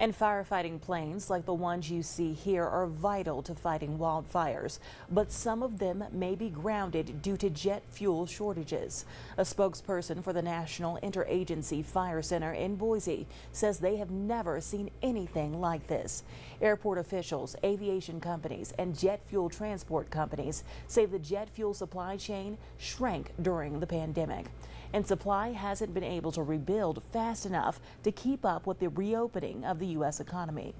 And firefighting planes like the ones you see here are vital to fighting wildfires, but some of them may be grounded due to jet fuel shortages. A spokesperson for the National Interagency Fire Center in Boise says they have never seen anything like this. Airport officials, aviation companies, and jet fuel transport companies say the jet fuel supply chain shrank during the pandemic, and supply hasn't been able to rebuild fast enough to keep up with the reopening of the U.S. economy.